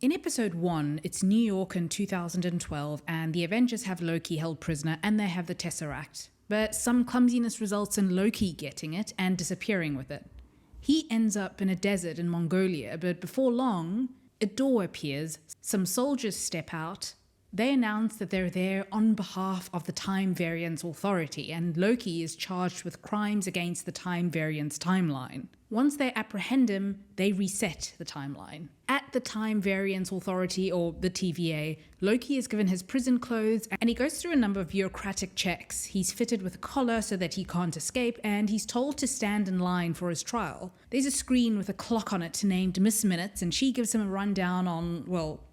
In episode 1, it's New York in 2012, and the Avengers have Loki held prisoner and they have the Tesseract. But some clumsiness results in Loki getting it and disappearing with it. He ends up in a desert in Mongolia, but before long, a door appears, some soldiers step out. They announce that they're there on behalf of the Time Variance Authority, and Loki is charged with crimes against the Time Variance timeline. Once they apprehend him, they reset the timeline. At the Time Variance Authority, or the TVA, Loki is given his prison clothes and he goes through a number of bureaucratic checks. He's fitted with a collar so that he can't escape, and he's told to stand in line for his trial. There's a screen with a clock on it named Miss Minutes, and she gives him a rundown on, well,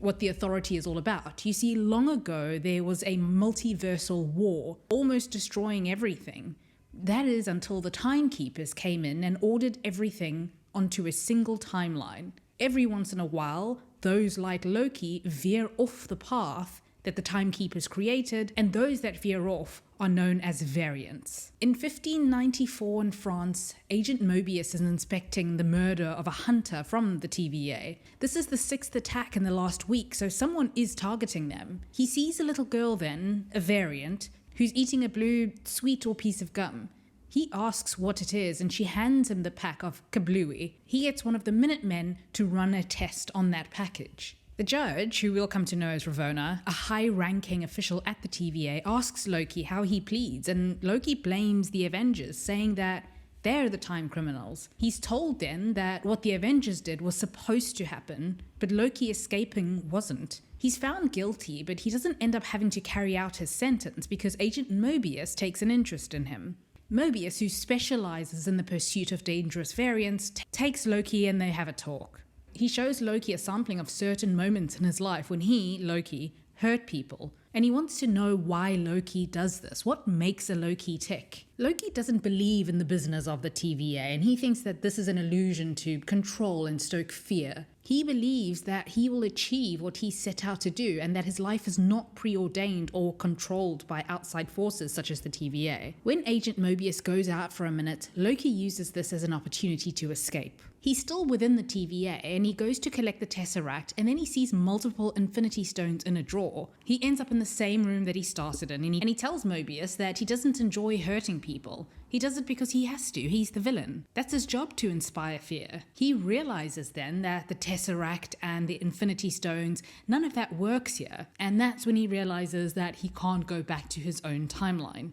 what the authority is all about. You see, long ago there was a multiversal war, almost destroying everything. That is until the timekeepers came in and ordered everything onto a single timeline. Every once in a while, those like Loki veer off the path that the timekeepers created, and those that veer off are known as variants. In 1594 in France, Agent Mobius is inspecting the murder of a hunter from the TVA. This is the 6th attack in the last week, so someone is targeting them. He sees a little girl then, a variant, who's eating a blue sweet or piece of gum. He asks what it is, and she hands him the pack of kablooey. He gets one of the Minutemen to run a test on that package. The judge, who we'll come to know as Ravonna, a high-ranking official at the TVA, asks Loki how he pleads, and Loki blames the Avengers, saying that they're the time criminals. He's told then that what the Avengers did was supposed to happen, but Loki escaping wasn't. He's found guilty, but he doesn't end up having to carry out his sentence because Agent Mobius takes an interest in him. Mobius, who specializes in the pursuit of dangerous variants, takes Loki and they have a talk. He shows Loki a sampling of certain moments in his life when he, Loki, hurt people, and he wants to know why Loki does this. What makes a Loki tick? Loki doesn't believe in the business of the TVA, and he thinks that this is an illusion to control and stoke fear. He believes that he will achieve what he set out to do, and that his life is not preordained or controlled by outside forces such as the TVA. When Agent Mobius goes out for a minute, Loki uses this as an opportunity to escape. He's still within the TVA, and he goes to collect the Tesseract, and then he sees multiple Infinity Stones in a drawer. He ends up in the same room that he started in, and he tells Mobius that he doesn't enjoy hurting people. He does it because he has to. He's the villain. That's his job, to inspire fear. He realizes then that the Tesseract and the Infinity Stones, none of that works here, and that's when he realizes that he can't go back to his own timeline.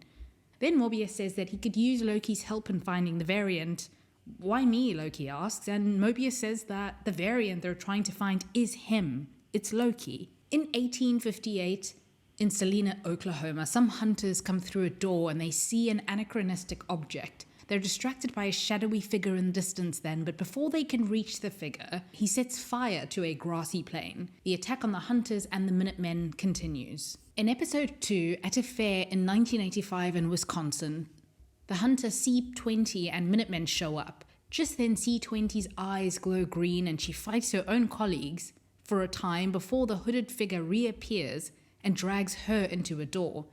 Then Mobius says that he could use Loki's help in finding the variant. Why me, Loki asks, and Mobius says that the variant they're trying to find is him. It's Loki. In 1858, in Salina, Oklahoma, some hunters come through a door and they see an anachronistic object. They're distracted by a shadowy figure in the distance then, but before they can reach the figure, he sets fire to a grassy plain. The attack on the hunters and the Minutemen continues. In episode 2, at a fair in 1985 in Wisconsin, the hunter C-20 and Minutemen show up. Just then C-20's eyes glow green and she fights her own colleagues for a time before the hooded figure reappears and drags her into a door.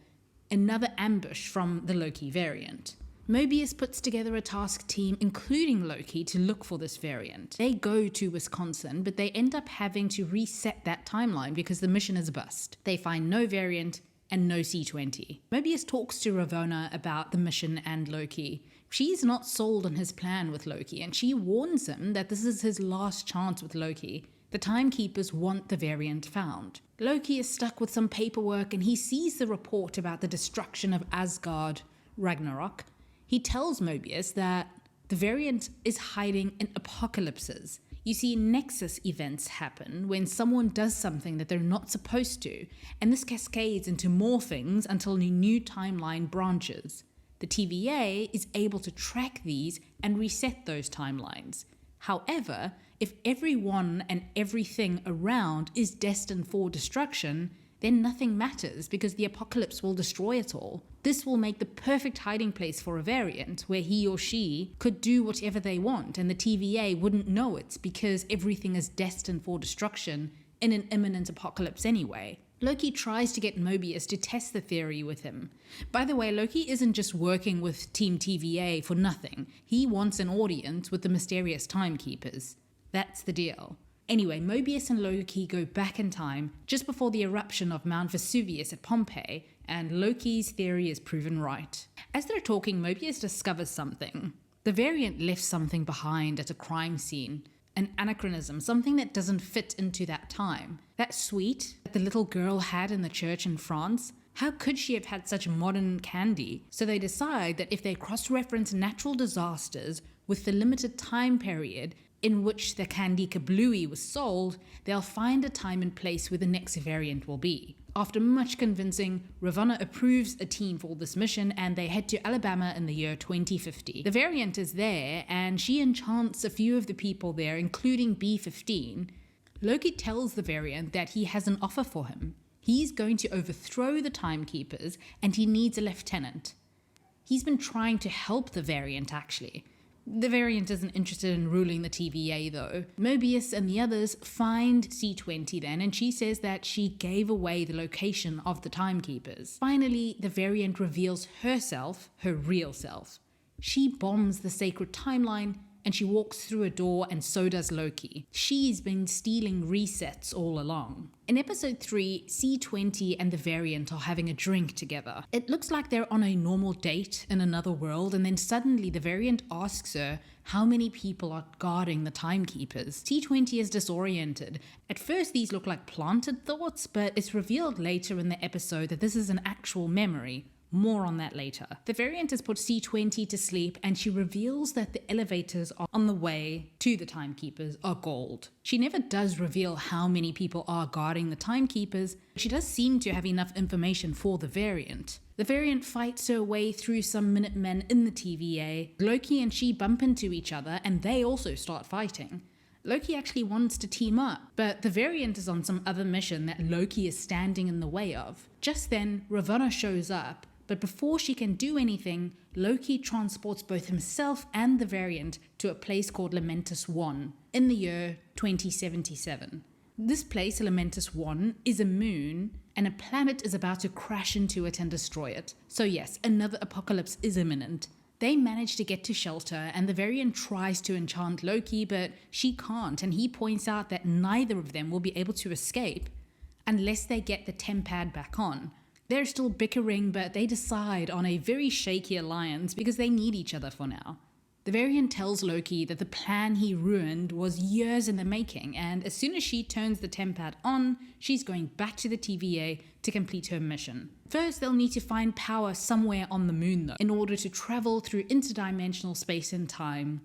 Another ambush from the Loki variant. Mobius puts together a task team, including Loki, to look for this variant. They go to Wisconsin, but they end up having to reset that timeline because the mission is a bust. They find no variant and no C-20. Mobius talks to Ravonna about the mission and Loki. She's not sold on his plan with Loki, and she warns him that this is his last chance with Loki. The timekeepers want the variant found. Loki is stuck with some paperwork and he sees the report about the destruction of Asgard, Ragnarok. He tells Mobius that the variant is hiding in apocalypses. You see, Nexus events happen when someone does something that they're not supposed to, and this cascades into more things until a new timeline branches. The TVA is able to track these and reset those timelines. However, if everyone and everything around is destined for destruction, then nothing matters because the apocalypse will destroy it all. This will make the perfect hiding place for a variant where he or she could do whatever they want and the TVA wouldn't know it because everything is destined for destruction in an imminent apocalypse anyway. Loki tries to get Mobius to test the theory with him. By the way, Loki isn't just working with Team TVA for nothing. He wants an audience with the mysterious timekeepers. That's the deal. Anyway, Mobius and Loki go back in time just before the eruption of Mount Vesuvius at Pompeii, and Loki's theory is proven right. As they're talking, Mobius discovers something. The variant left something behind at a crime scene. An anachronism, something that doesn't fit into that time. That sweet that the little girl had in the church in France, how could she have had such modern candy? So they decide that if they cross-reference natural disasters with the limited time period in which the candy kablooey was sold, they'll find a time and place where the next variant will be. After much convincing, Ravonna approves a team for this mission and they head to Alabama in the year 2050. The variant is there and she enchants a few of the people there, including B-15. Loki tells the variant that he has an offer for him. He's going to overthrow the Timekeepers and he needs a lieutenant. He's been trying to help the variant actually. The variant isn't interested in ruling the TVA though. Mobius and the others find C-20 then, and she says that she gave away the location of the Timekeepers. Finally, the variant reveals herself, her real self. She bombs the sacred timeline and she walks through a door, and so does Loki. She's been stealing resets all along. In episode 3, C-20 and the variant are having a drink together. It looks like they're on a normal date in another world, and then suddenly the variant asks her how many people are guarding the Timekeepers. C-20 is disoriented. At first these look like planted thoughts, but it's revealed later in the episode that this is an actual memory. More on that later. The variant has put C-20 to sleep and she reveals that the elevators on the way to the Timekeepers are gold. She never does reveal how many people are guarding the Timekeepers, but she does seem to have enough information for the variant. The variant fights her way through some Minutemen in the TVA. Loki and she bump into each other and they also start fighting. Loki actually wants to team up, but the variant is on some other mission that Loki is standing in the way of. Just then, Ravonna shows up. But before she can do anything, Loki transports both himself and the variant to a place called Lamentis 1 in the year 2077. This place, Lamentis 1, is a moon, and a planet is about to crash into it and destroy it. So yes, another apocalypse is imminent. They manage to get to shelter, and the variant tries to enchant Loki, but she can't, and he points out that neither of them will be able to escape unless they get the tempad back on. They're still bickering, but they decide on a very shaky alliance because they need each other for now. The variant tells Loki that the plan he ruined was years in the making, and as soon as she turns the tempad on, she's going back to the TVA to complete her mission. First, they'll need to find power somewhere on the moon though, in order to travel through interdimensional space and time.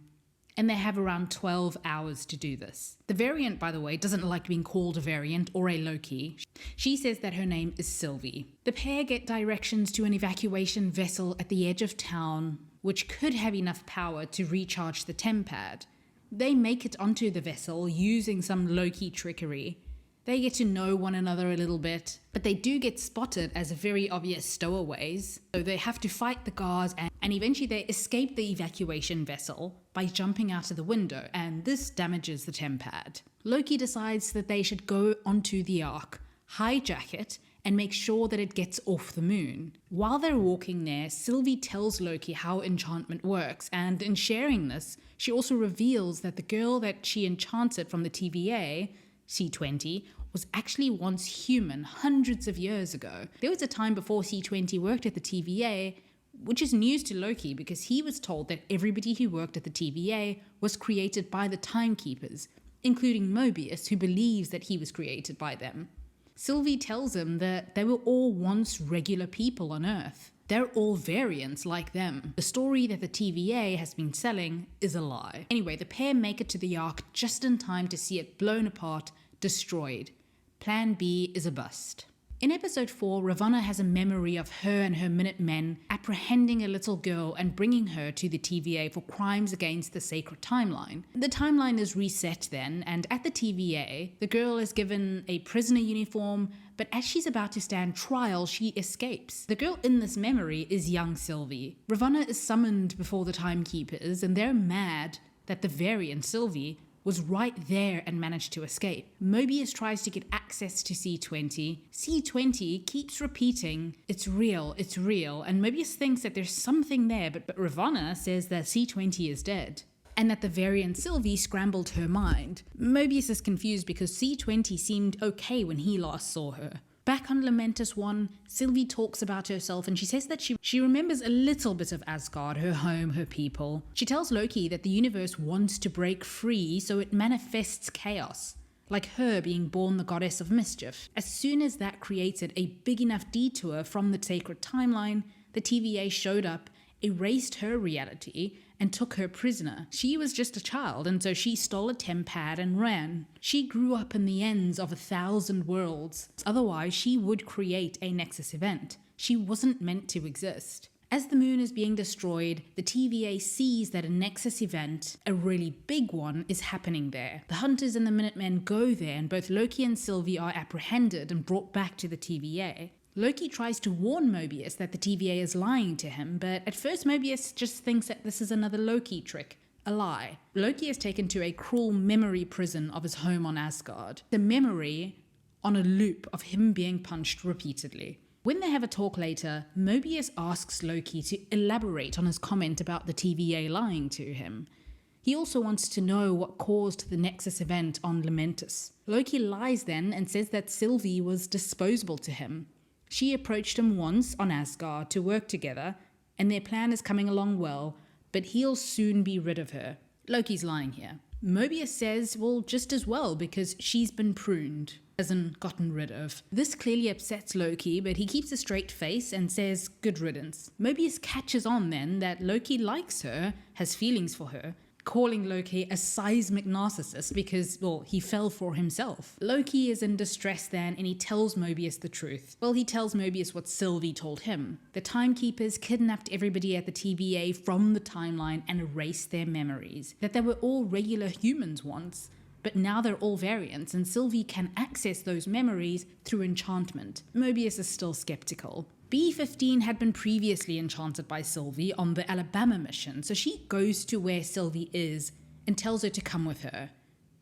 And they have around 12 hours to do this. The variant, by the way, doesn't like being called a variant or a Loki. She says that her name is Sylvie. The pair get directions to an evacuation vessel at the edge of town, which could have enough power to recharge the tempad. They make it onto the vessel using some Loki trickery. They get to know one another a little bit, but they do get spotted as very obvious stowaways. So they have to fight the guards and eventually they escape the evacuation vessel by jumping out of the window, and this damages the tempad. Loki decides that they should go onto the Ark, hijack it, and make sure that it gets off the moon. While they're walking there, Sylvie tells Loki how enchantment works, and in sharing this, she also reveals that the girl that she enchanted from the TVA, C-20, was actually once human hundreds of years ago. There was a time before C-20 worked at the TVA, which is news to Loki because he was told that everybody who worked at the TVA was created by the Timekeepers, including Mobius, who believes that he was created by them. Sylvie tells him that they were all once regular people on Earth. They're all variants like them. The story that the TVA has been selling is a lie. Anyway, the pair make it to the Ark just in time to see it blown apart, destroyed. Plan B is a bust. In episode 4, Ravonna has a memory of her and her Minutemen apprehending a little girl and bringing her to the TVA for crimes against the sacred timeline. The timeline is reset then, and at the TVA, the girl is given a prisoner uniform, but as she's about to stand trial, she escapes. The girl in this memory is young Sylvie. Ravonna is summoned before the Timekeepers, and they're mad that the variant Sylvie was right there and managed to escape. Mobius tries to get access to C-20. C-20 keeps repeating, it's real, and Mobius thinks that there's something there, but Ravonna says that C-20 is dead. and that the variant Sylvie scrambled her mind. Mobius is confused because C20 seemed okay when he last saw her. Back on Lamentis 1, Sylvie talks about herself and she says that she remembers a little bit of Asgard, her home, her people. She tells Loki that the universe wants to break free, so it manifests chaos, like her being born the goddess of mischief. As soon as that created a big enough detour from the sacred timeline, the TVA showed up, erased her reality, and took her prisoner. She was just a child, and so she stole a tempad and ran. She grew up in the ends of 1,000 worlds. Otherwise, she would create a Nexus Event. She wasn't meant to exist. As the moon is being destroyed, the TVA sees that a Nexus Event, a really big one, is happening there. The Hunters and the Minutemen go there, and both Loki and Sylvie are apprehended and brought back to the TVA. Loki tries to warn Mobius that the TVA is lying to him, but at first Mobius just thinks that this is another Loki trick, a lie. Loki is taken to a cruel memory prison of his home on Asgard. The memory on a loop of him being punched repeatedly. When they have a talk later, Mobius asks Loki to elaborate on his comment about the TVA lying to him. He also wants to know what caused the Nexus Event on Lamentis. Loki lies then and says that Sylvie was disposable to him. She approached him once on Asgard to work together, and their plan is coming along well, but he'll soon be rid of her. Loki's lying here. Mobius says, well, just as well, because she's been pruned, as in gotten rid of. This clearly upsets Loki, but he keeps a straight face and says, good riddance. Mobius catches on then that Loki likes her, has feelings for her, calling Loki a seismic narcissist because, well, he fell for himself. Loki is in distress then, and he tells Mobius the truth. Well, he tells Mobius what Sylvie told him. The Timekeepers kidnapped everybody at the TVA from the timeline and erased their memories. That they were all regular humans once, but now they're all variants, and Sylvie can access those memories through enchantment. Mobius is still skeptical. B-15 had been previously enchanted by Sylvie on the Alabama mission, so she goes to where Sylvie is and tells her to come with her.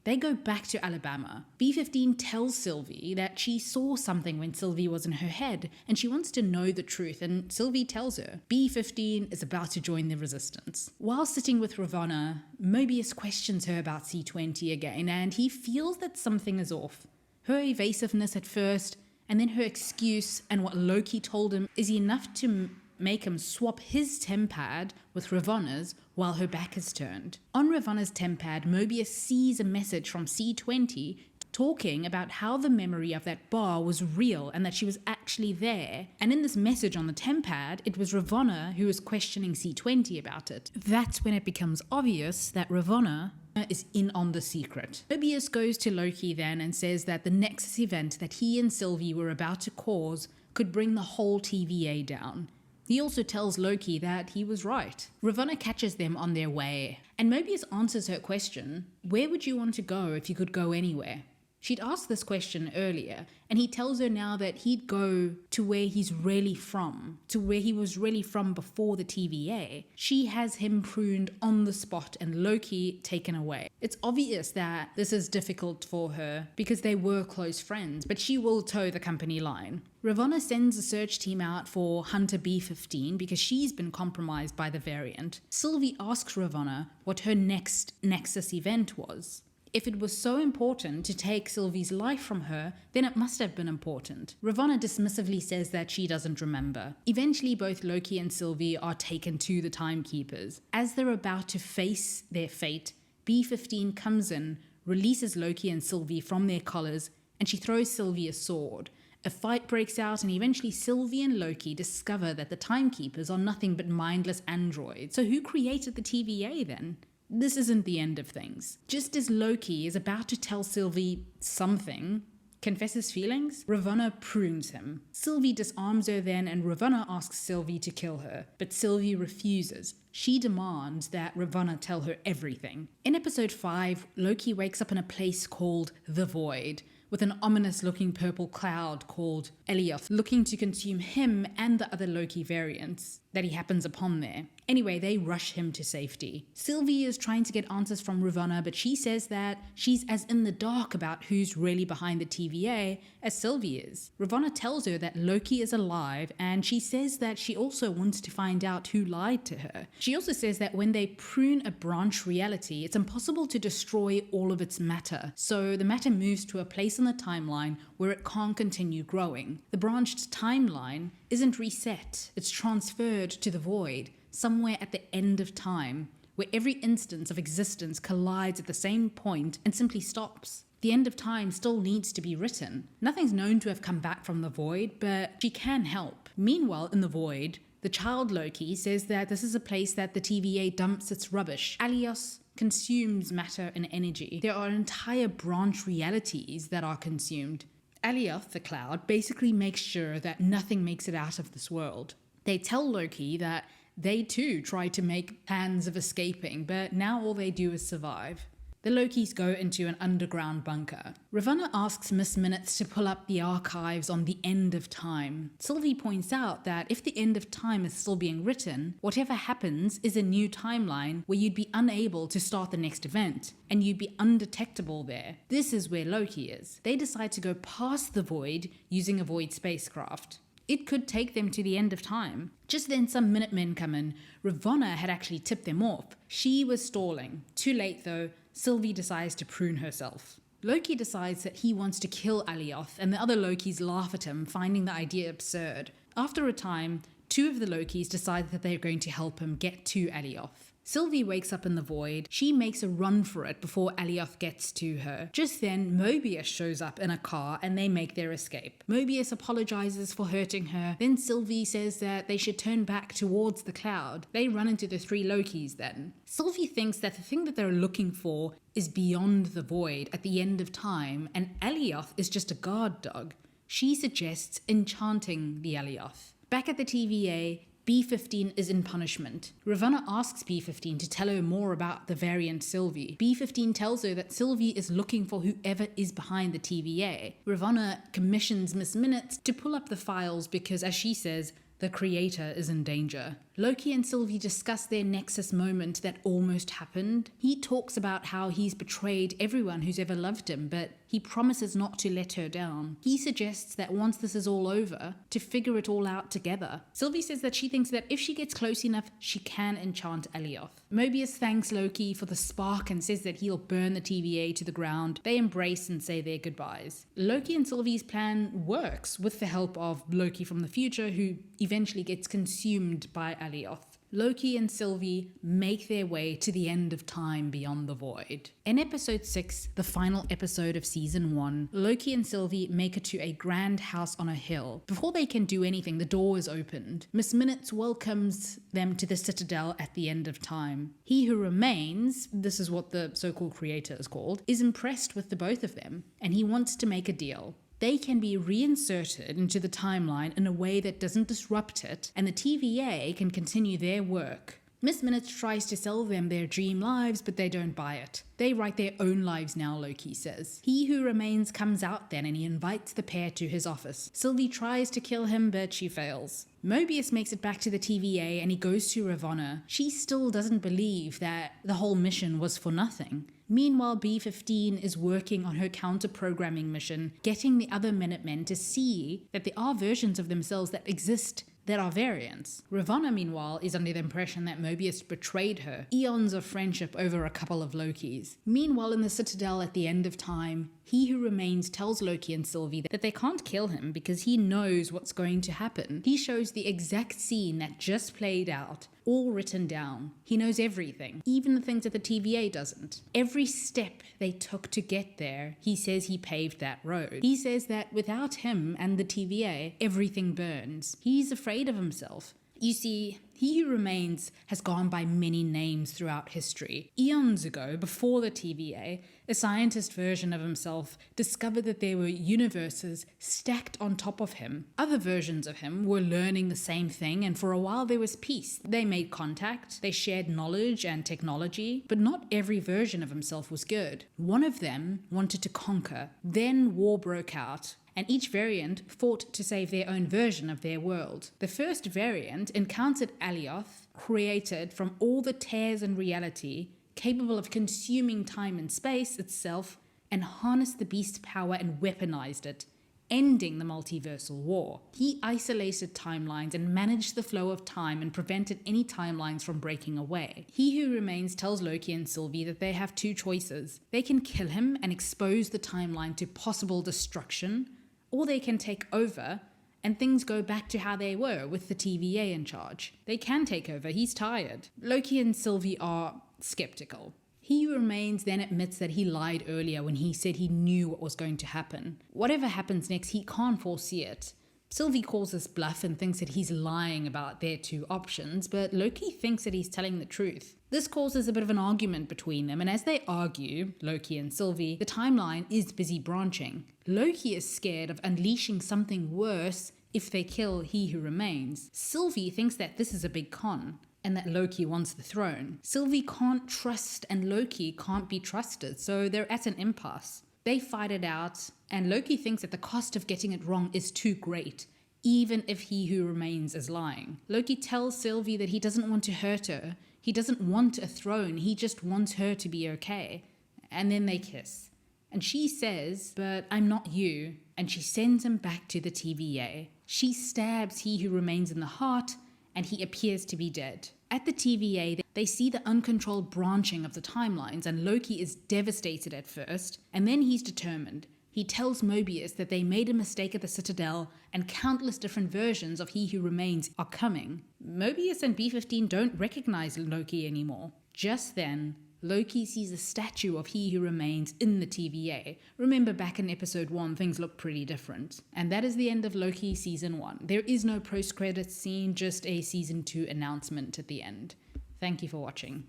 They go back to Alabama. B-15 tells Sylvie that she saw something when Sylvie was in her head, and she wants to know the truth, and Sylvie tells her. B-15 is about to join the resistance. While sitting with Ravonna, Mobius questions her about C20 again, and he feels that something is off. Her evasiveness at first, and then her excuse and what Loki told him is enough to make him swap his tempad with Ravonna's while her back is turned. On Ravonna's tempad, Mobius sees a message from C20 talking about how the memory of that bar was real and that she was actually there. And in this message on the tempad, it was Ravonna who was questioning C20 about it. That's when it becomes obvious that Ravonna is in on the secret. Mobius goes to Loki then and says that the Nexus Event that he and Sylvie were about to cause could bring the whole TVA down. He also tells Loki that he was right. Ravonna catches them on their way, and Mobius answers her question, where would you want to go if you could go anywhere? She'd asked this question earlier, and he tells her now that he'd go to where he's really from, to where he was really from before the TVA. She has him pruned on the spot and Loki taken away. It's obvious that this is difficult for her because they were close friends, but she will toe the company line. Ravonna sends a search team out for Hunter B-15 because she's been compromised by the variant. Sylvie asks Ravonna what her next Nexus Event was. If it was so important to take Sylvie's life from her, then it must have been important. Ravonna dismissively says that she doesn't remember. Eventually, both Loki and Sylvie are taken to the Timekeepers. As they're about to face their fate, B-15 comes in, releases Loki and Sylvie from their collars, and she throws Sylvie a sword. A fight breaks out, and eventually Sylvie and Loki discover that the Timekeepers are nothing but mindless androids. So who created the TVA then? This isn't the end of things. Just as Loki is about to tell Sylvie something, confess his feelings, Ravonna prunes him. Sylvie disarms her then, and Ravonna asks Sylvie to kill her, but Sylvie refuses. She demands that Ravonna tell her everything. In episode 5, Loki wakes up in a place called The Void, with an ominous-looking purple cloud called Elioth looking to consume him and the other Loki variants that he happens upon there. Anyway, they rush him to safety. Sylvie is trying to get answers from Ravonna, but she says that she's as in the dark about who's really behind the TVA as Sylvie is. Ravonna tells her that Loki is alive, and she says that she also wants to find out who lied to her. She She also says that when they prune a branch reality, it's impossible to destroy all of its matter. So the matter moves to a place on the timeline where it can't continue growing. The branched timeline isn't reset, it's transferred to the void, somewhere at the end of time, where every instance of existence collides at the same point and simply stops. The end of time still needs to be written. Nothing's known to have come back from the void, but she can help. Meanwhile, in the void, the child Loki says that this is a place that the TVA dumps its rubbish. Alios consumes matter and energy. There are entire branch realities that are consumed. Alioth, the cloud, basically makes sure that nothing makes it out of this world. They tell Loki that they too tried to make plans of escaping, but now all they do is survive. The Lokis go into an underground bunker. Ravonna asks Miss Minutes to pull up the archives on the end of time. Sylvie points out that if the end of time is still being written, whatever happens is a new timeline where you'd be unable to start the next event, and you'd be undetectable there. This is where Loki is. They decide to go past the void using a void spacecraft. It could take them to the end of time. Just then some Minutemen come in. Ravonna had actually tipped them off. She was stalling. Too late though, Sylvie decides to prune herself. Loki decides that he wants to kill Alioth, and the other Lokis laugh at him, finding the idea absurd. After a time, two of the Lokis decide that they're going to help him get to Alioth. Sylvie wakes up in the void. She makes a run for it before Alioth gets to her. Just then, Mobius shows up in a car and they make their escape. Mobius apologizes for hurting her. Then Sylvie says that they should turn back towards the cloud. They run into the three Lokis then. Sylvie thinks that the thing that they're looking for is beyond the void at the end of time, and Alioth is just a guard dog. She suggests enchanting the Alioth. Back at the TVA, B-15 is in punishment. Ravonna asks B-15 to tell her more about the variant Sylvie. B-15 tells her that Sylvie is looking for whoever is behind the TVA. Ravonna commissions Miss Minutes to pull up the files because, as she says, the creator is in danger. Loki and Sylvie discuss their Nexus moment that almost happened. He talks about how he's betrayed everyone who's ever loved him, but he promises not to let her down. He suggests that once this is all over, to figure it all out together. Sylvie says that she thinks that if she gets close enough, she can enchant Alioth. Mobius thanks Loki for the spark and says that he'll burn the TVA to the ground. They embrace and say their goodbyes. Loki and Sylvie's plan works with the help of Loki from the future, who eventually gets consumed by Alioth. Loki and Sylvie make their way to the end of time beyond the void. In episode 6, the final episode of season 1, Loki and Sylvie make it to a grand house on a hill. Before they can do anything, the door is opened. Miss Minutes welcomes them to the citadel at the end of time. He who remains, this is what the so-called creator is called, is impressed with the both of them, and he wants to make a deal. They can be reinserted into the timeline in a way that doesn't disrupt it, and the TVA can continue their work. Miss Minutes tries to sell them their dream lives, but they don't buy it. They write their own lives now, Loki says. He who remains comes out then, and he invites the pair to his office. Sylvie tries to kill him, but she fails. Mobius makes it back to the TVA, and he goes to Ravonna. She still doesn't believe that the whole mission was for nothing. Meanwhile, B-15 is working on her counter-programming mission, getting the other Minutemen to see that there are versions of themselves that exist that are variants. Ravonna, meanwhile, is under the impression that Mobius betrayed her. Eons of friendship over a couple of Lokis. Meanwhile, in the Citadel at the end of time, he who remains tells Loki and Sylvie that they can't kill him because he knows what's going to happen. He shows the exact scene that just played out, all written down. He knows everything, even the things that the TVA doesn't. Every step they took to get there, he says he paved that road. He says that without him and the TVA, everything burns. He's afraid of himself. You see, he who remains has gone by many names throughout history. Eons ago, before the TVA, a scientist version of himself discovered that there were universes stacked on top of him. Other versions of him were learning the same thing, and for a while there was peace. They made contact, they shared knowledge and technology, but not every version of himself was good. One of them wanted to conquer. Then war broke out, and each variant fought to save their own version of their world. The first variant encountered Alioth, created from all the tears in reality, capable of consuming time and space itself, and harnessed the beast's power and weaponized it. ending the multiversal war. He isolated timelines and managed the flow of time and prevented any timelines from breaking away. He Who Remains tells Loki and Sylvie that they have two choices. They can kill him and expose the timeline to possible destruction, or they can take over and things go back to how they were with the TVA in charge. They can take over, he's tired. Loki and Sylvie are skeptical. He Who Remains then admits that he lied earlier when he said he knew what was going to happen. Whatever happens next, he can't foresee it. Sylvie calls this bluff and thinks that he's lying about their two options, but Loki thinks that he's telling the truth. This causes a bit of an argument between them, and as they argue, Loki and Sylvie, the timeline is busy branching. Loki is scared of unleashing something worse if they kill He Who Remains. Sylvie thinks that this is a big con, and that Loki wants the throne. Sylvie can't trust and Loki can't be trusted, so they're at an impasse. They fight it out, and Loki thinks that the cost of getting it wrong is too great, even if He Who Remains is lying. Loki tells Sylvie that he doesn't want to hurt her. He doesn't want a throne, he just wants her to be okay. And then they kiss. And she says, "But I'm not you," and she sends him back to the TVA. She stabs He Who Remains in the heart, and he appears to be dead. At the TVA, they see the uncontrolled branching of the timelines, and Loki is devastated at first, and then he's determined. He tells Mobius that they made a mistake at the Citadel, and countless different versions of He Who Remains are coming. Mobius and B-15 don't recognize Loki anymore. Just then, Loki sees a statue of He Who Remains in the TVA. Remember, back in episode 1, things look pretty different. And that is the end of Loki season 1. There is no post-credits scene, just a season 2 announcement at the end. Thank you for watching.